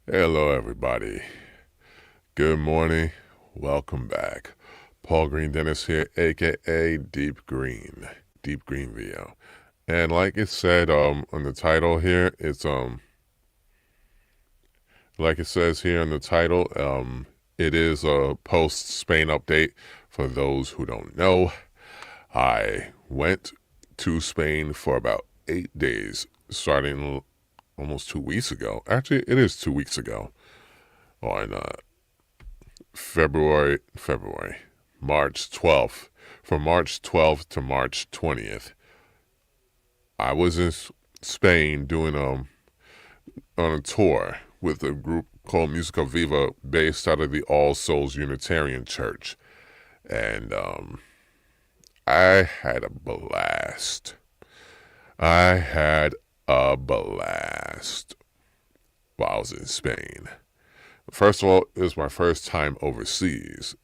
Hello, everybody. Good morning. Welcome back. Paul Greene-Dennis here, aka Deep Green, Deep Green VO. And like it said on the title here, it's like it says here in the title, it is a post Spain update. For those who don't know, I went to Spain for about 8 days, starting almost 2 weeks ago. Actually, it is 2 weeks ago on February, March 12th. From March 12th to March 20th, I was in Spain doing on a tour with a group called Musica Viva based out of the All Souls Unitarian Church. And I had a blast. I had a blast while I was in Spain. First of all, it was my first time overseas,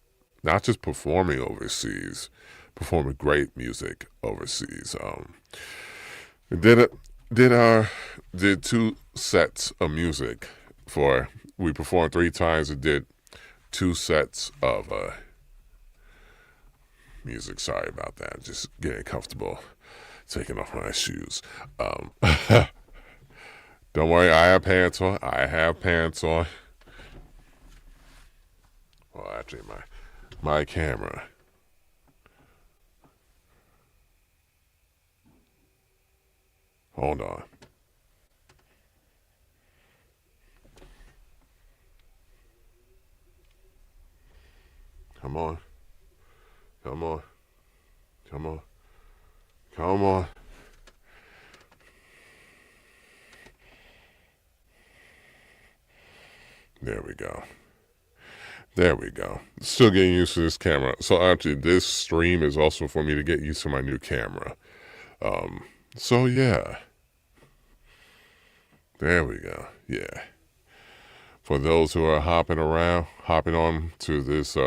not just performing overseas, performing great music overseas. Did it, did 2 sets of music for. We performed 3 times and did 2 sets of music. Sorry about that. Just getting comfortable, taking off my shoes. Don't worry, I have pants on. I have pants on. Well, actually, my camera. Hold on. Come on. Come on. Come on. Come on. There we go. There we go. Still getting used to this camera. So actually, this stream is also for me to get used to my new camera. So yeah. There we go. Yeah. For those who are hopping on to this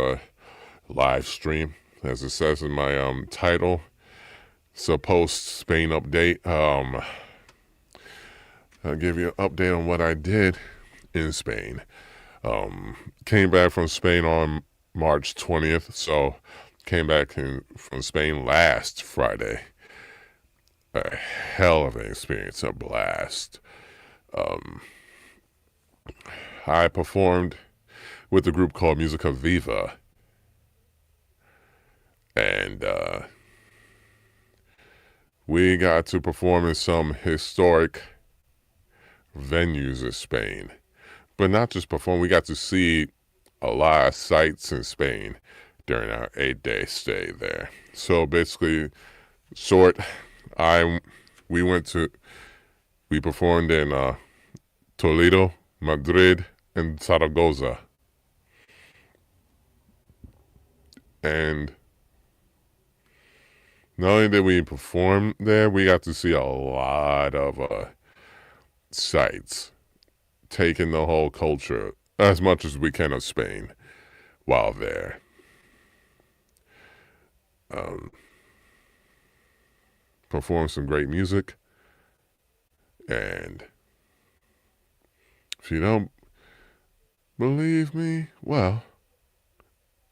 live stream, as it says in my title, it's a post Spain update. I'll give you an update on what I did in Spain. Came back from Spain on March 20th, so came back from Spain last Friday. A hell of an experience, a blast. I performed with a group called Musica Viva, and we got to perform in some historic venues in Spain. But not just perform, we got to see a lot of sights in Spain during our 8 day stay there. So basically, short, I we went to we performed in Toledo, Madrid, and Zaragoza, and not only did we perform there, we got to see a lot of sights, taking the whole culture as much as we can of Spain while there. Um, Performed some great music, and if you don't believe me, well,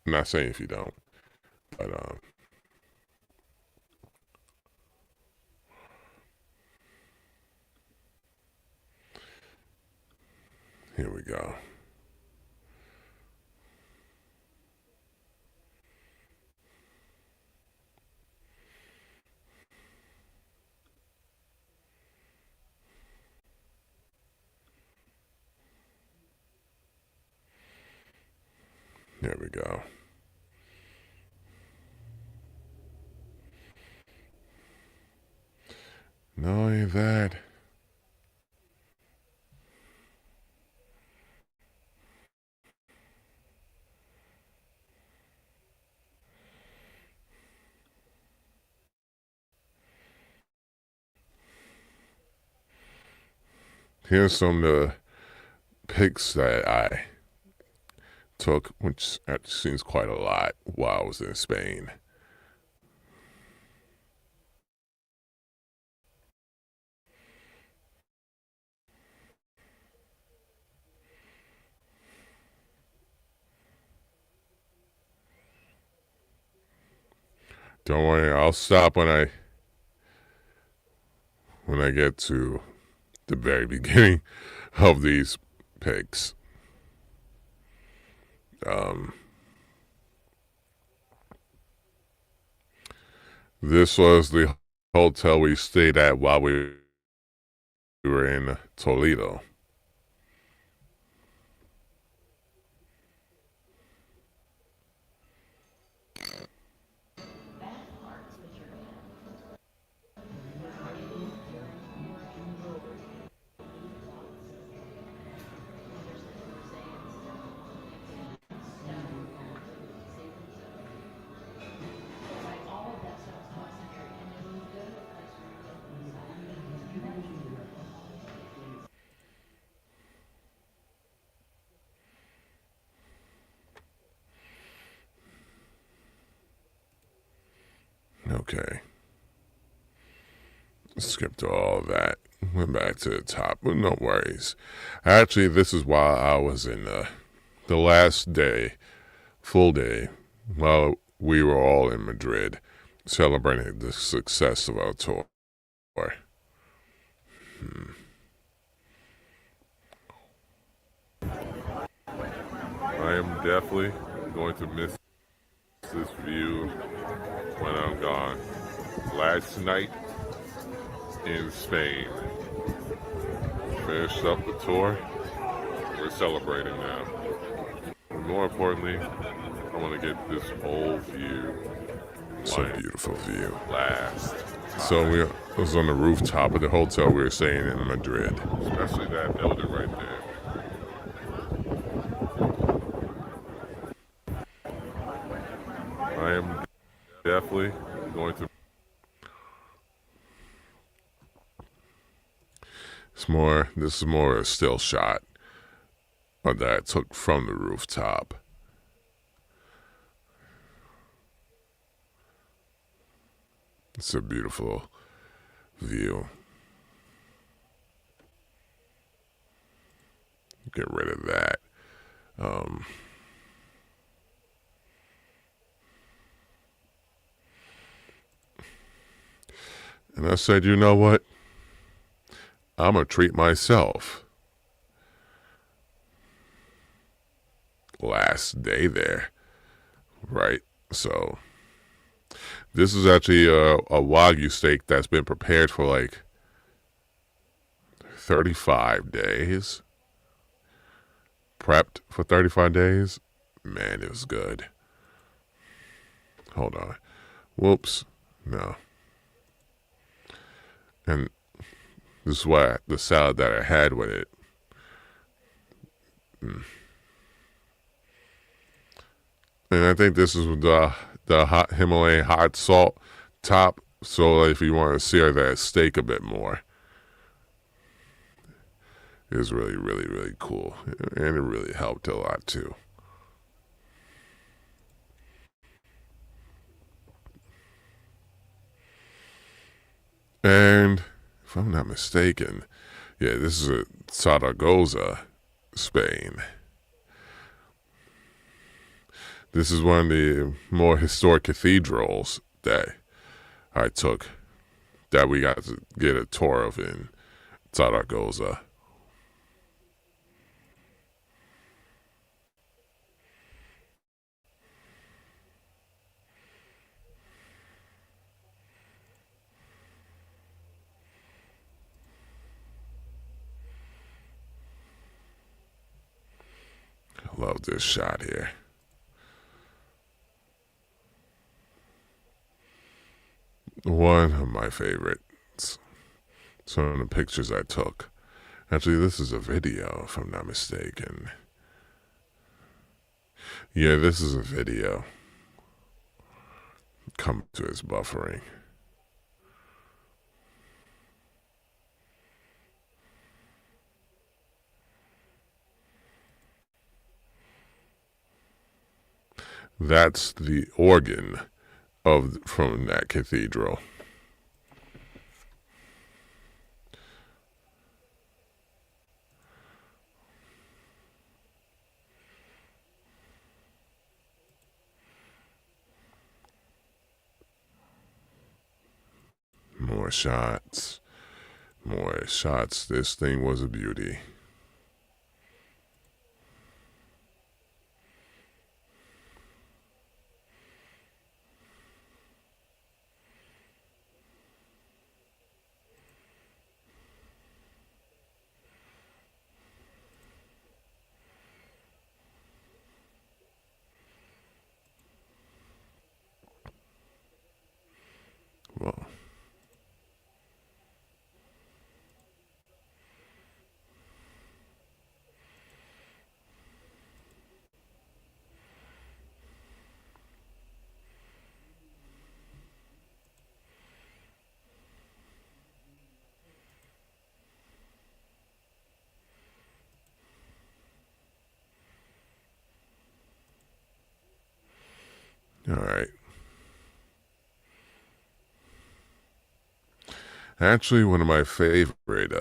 I'm not saying if you don't, but here we go. Here we go. Knowing that, here's some of the pics that I took, which actually seems quite a lot while I was in Spain. Don't worry, I'll stop when I get to the very beginning of these pics. Um, this was the hotel we stayed at while we were in Toledo. Okay. Skipped all of that. Went back to the top, but no worries. Actually, this is while I was in the last day, full day, while we were all in Madrid, celebrating the success of our tour. I am definitely going to miss this view when I'm gone. Last night in Spain, finished up the tour. We're celebrating now. And more importantly, I want to get this whole view. So beautiful view. Last time. So we was on the rooftop of the hotel we were staying in Madrid. Especially that building right there. I am definitely going to. This is more a still shot that I took from the rooftop. It's a beautiful view. Get rid of that. And I said, you know what? I'm going to treat myself. Last day there, right? So this is actually a Wagyu steak that's been prepared for like 35 days. Prepped for 35 days. Man, it was good. Hold on. Whoops. No. And this is what the salad that I had with it. And I think this is the hot Himalayan hot salt top. So if you want to sear that steak a bit more, it was really, really, really cool, and it really helped a lot too. And if I'm not mistaken, yeah, this is a Zaragoza, Spain. This is one of the more historic cathedrals that I took, that we got to get a tour of in Zaragoza. I love this shot here. One of my favorites. Some of the pictures I took. Actually, this is a video, if I'm not mistaken. Yeah, this is a video. Come to its buffering. That's the organ from that cathedral. More shots. More shots. This thing was a beauty. Well, all right. Actually, one of my favorite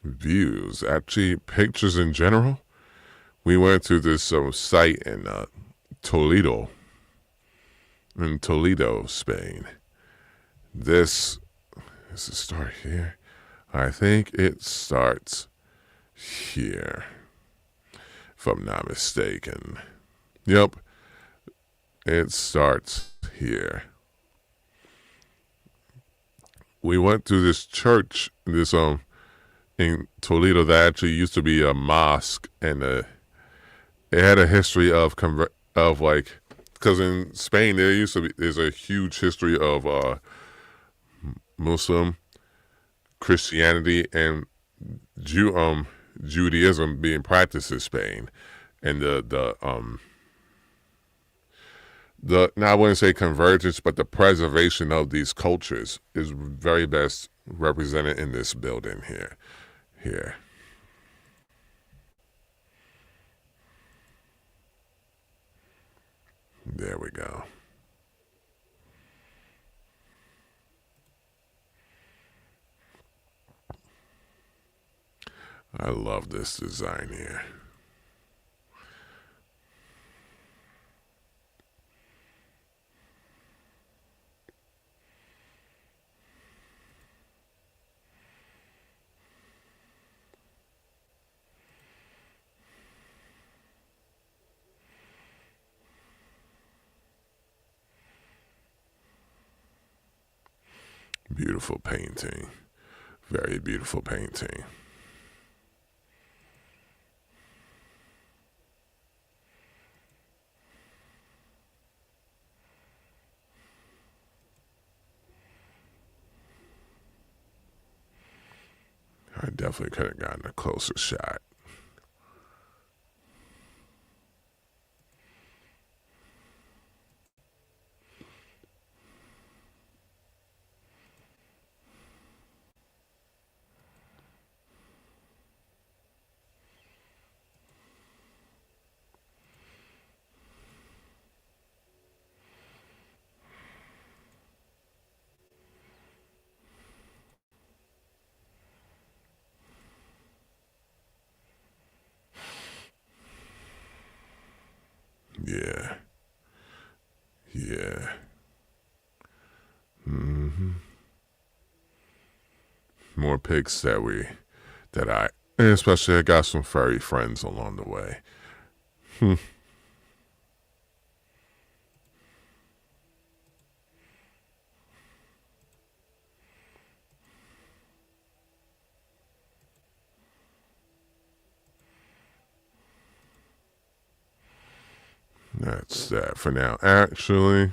views, actually pictures in general. We went to this site in Toledo, Spain. This does it start here? I think it starts here, if I'm not mistaken. Yep, it starts here. We went to this church, this in Toledo that actually used to be a mosque, and it had a history of like, because in Spain there's a huge history of Muslim Christianity and Judaism being practiced in Spain, and the now I wouldn't say convergence, but the preservation of these cultures is very best represented in this building here. Here. There we go. I love this design here. Beautiful painting. Very beautiful painting. I definitely could have gotten a closer shot. Yeah. Yeah. Mm-hmm. More pics that I, and especially I got some furry friends along the way. That's that for now. Actually,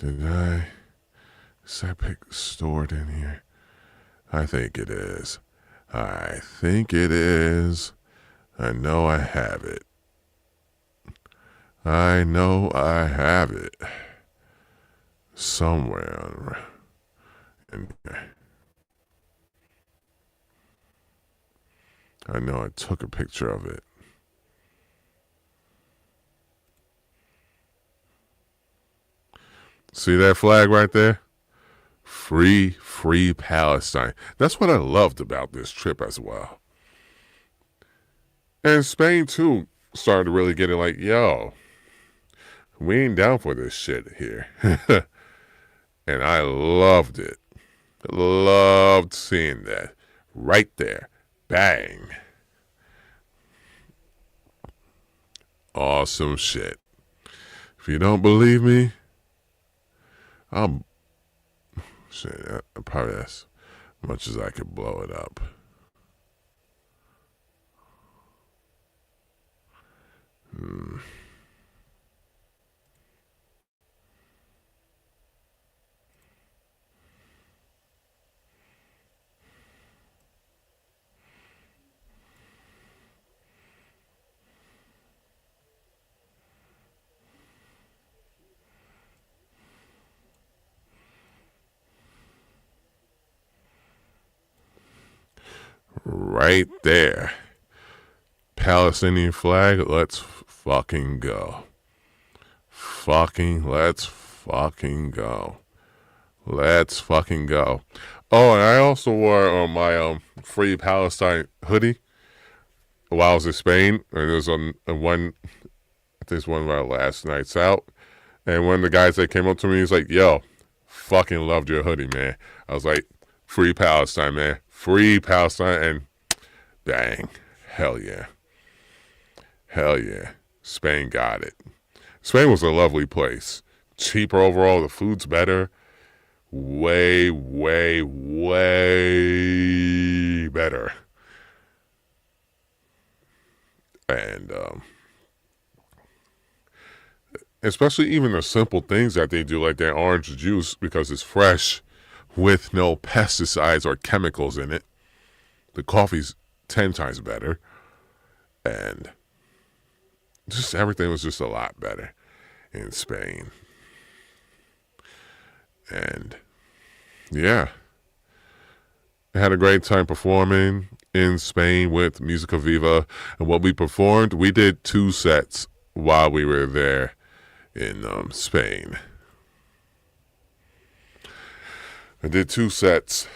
is that pic stored in here? I think it is. I think it is. I know I have it. I know I have it. Somewhere in there. I know I took a picture of it. See that flag right there? Free Palestine. That's what I loved about this trip as well. And Spain too. started to really get it like, yo, we ain't down for this shit here. And I loved it. Loved seeing that. Right there. Bang. Awesome shit. If you don't believe me, I'll shit, probably as much as I could blow it up. Right there. Palestinian flag, let's fucking go. Let's fucking go. Let's fucking go. Oh, and I also wore my Free Palestine hoodie while I was in Spain. And there's one, I think it's one of our last nights out. And one of the guys that came up to me, he's like, yo, fucking loved your hoodie, man. I was like, Free Palestine, man. Free Palestine. And bang. Hell yeah. Hell yeah. Spain got it. Spain was a lovely place. Cheaper overall. The food's better. Way, way, way better. And especially even the simple things that they do, like their orange juice, because it's fresh with no pesticides or chemicals in it. The coffee's 10 times better. And just everything was just a lot better in Spain. And yeah, I had a great time performing in Spain with Musica Viva. And what we performed, we did 2 sets while we were there in Spain. I did 2 sets.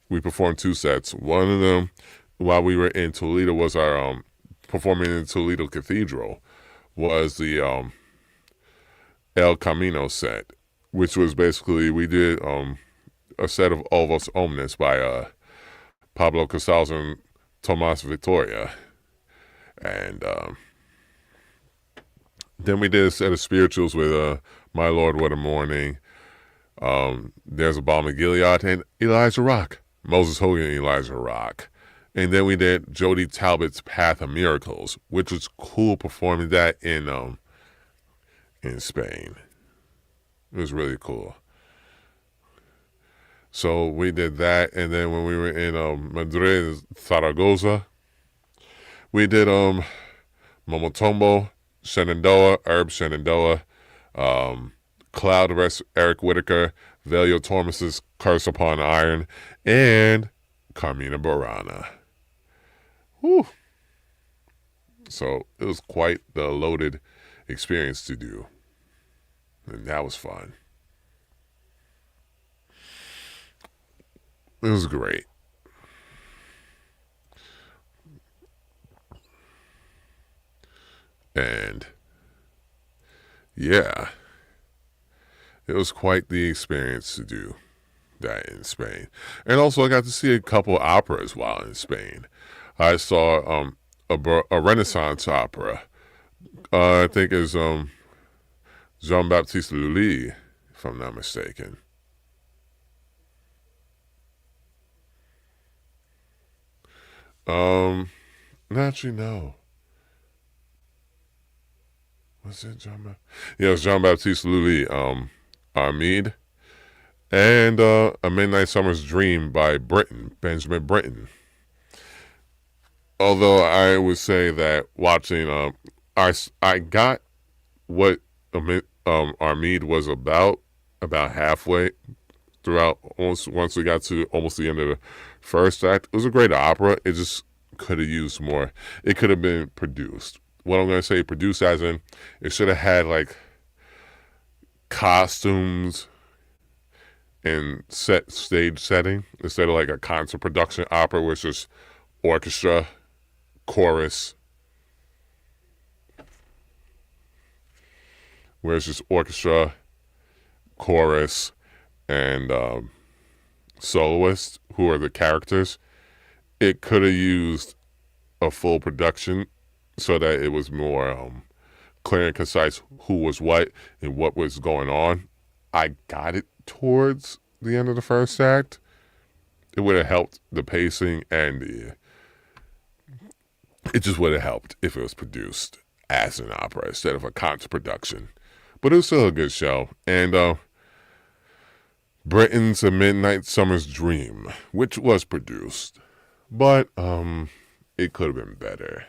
We performed 2 sets. One of them, while we were in Toledo, was our performing in Toledo Cathedral, was the El Camino set, which was basically, we did a set of All Vos Omnes by Pablo Casals and Tomas Victoria. And then we did a set of spirituals with My Lord, What a Morning. There's a Balm of Gilead and Elijah Rock. Moses Hogan and Elijah Rock. And then we did Jody Talbot's Path of Miracles, which was cool performing that in Spain. It was really cool. So we did that, and then when we were in Madrid, Zaragoza, we did Momotombo, Shenandoah, Herb Shenandoah, Cloud Rest, Eric Whitaker, Velio Tormas's Curse Upon Iron, and Carmina Burana. Whew. So it was quite the loaded experience to do. And that was fun. It was great. And yeah, it was quite the experience to do that in Spain. And also I got to see a couple operas while in Spain. I saw a Renaissance opera. I think it's Jean-Baptiste Lully, if I'm not mistaken. Actually, no. Was it Jean? Yeah, it was Jean-Baptiste Lully, Armide, and A Midnight Summer's Dream by Benjamin Britten. Although I would say that watching, I got what Armide was about halfway throughout. Almost once we got to almost the end of the first act. It was a great opera. It just could have used more. It could have been produced. What I'm going to say, produced as in, it should have had like costumes and stage setting instead of like a concert production opera, which is orchestra, chorus, where it's just orchestra, chorus, and soloist who are the characters. It could have used a full production so that it was more clear and concise who was what and what was going on. I got it towards the end of the first act. It would have helped the pacing, and it just would have helped if it was produced as an opera instead of a concert production. But it was still a good show. And Britain's A Midnight Summer's Dream, which was produced, but it could have been better.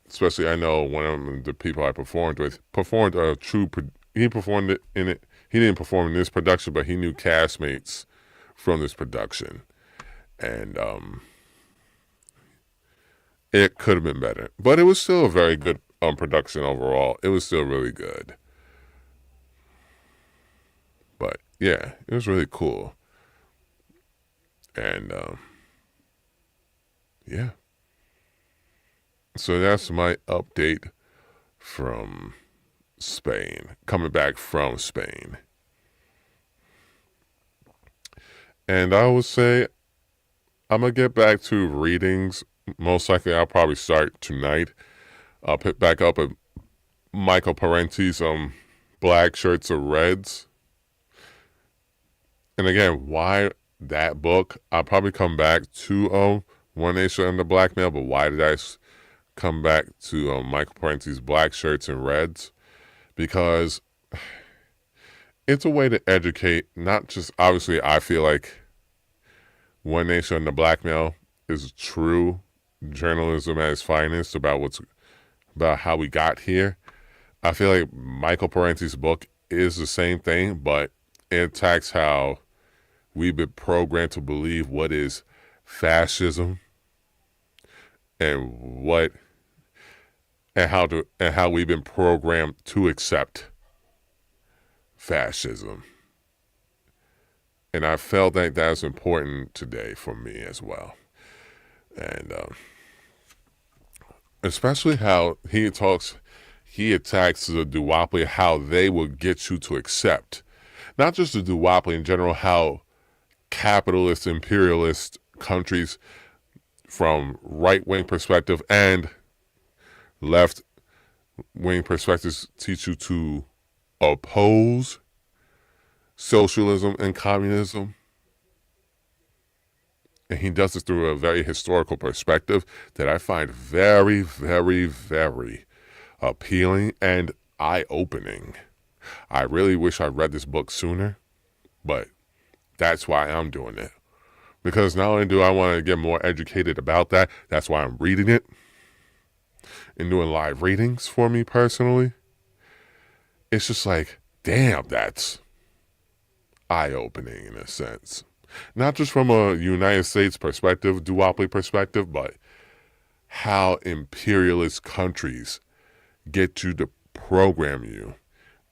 Especially, I know one of the people I performed with performed a true. He performed it in it. He didn't perform in this production, but he knew castmates from this production, and it could have been better. But it was still a very good production overall. It was still really good. But yeah, it was really cool, and yeah. So that's my update from Spain, coming back from Spain. And I would say I'm going to get back to readings. Most likely I'll probably start tonight. I'll pick back up at Michael Parenti's Black Shirts or Reds. And again, why that book? I'll probably come back to One Nation Under Blackmail, but why did I come back to Michael Parenti's Black Shirts and Reds? Because it's a way to educate, not just, obviously, I feel like One Nation Under Blackmail is true journalism at its finest about how we got here. I feel like Michael Parenti's book is the same thing, but it attacks how we've been programmed to believe what is fascism and how we've been programmed to accept fascism. And I felt like that's important today for me as well. And especially how he attacks the duopoly, how they will get you to accept, not just the duopoly in general, how capitalist, imperialist countries from right-wing perspective and left-wing perspectives teach you to oppose socialism and communism. And he does this through a very historical perspective that I find very, very, very appealing and eye-opening. I really wish I read this book sooner, but that's why I'm doing it. Because not only do I want to get more educated about that, that's why I'm reading it and doing live readings for me personally. It's just like, damn, that's eye-opening in a sense. Not just from a United States perspective, duopoly perspective, but how imperialist countries get you to program you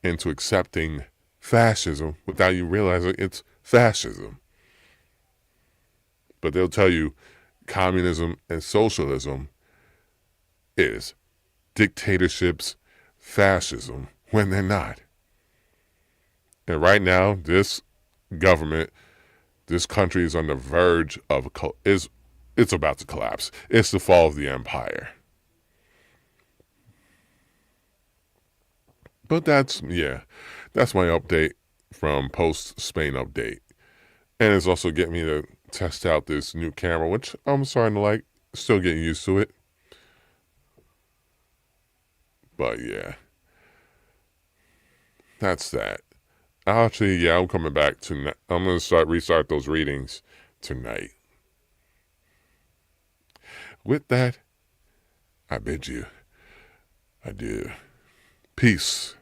into accepting fascism without you realizing it's fascism. But they'll tell you communism and socialism is dictatorships, fascism, when they're not. And right now, this government, this country is on the verge of it's about to collapse. It's the fall of the empire. But that's my update from post-Spain update. And it's also getting me to test out this new camera, which I'm starting to like. Still getting used to it. But yeah. That's that. Actually, I'm coming back tonight. I'm going to restart those readings tonight. With that, I bid you adieu. Peace.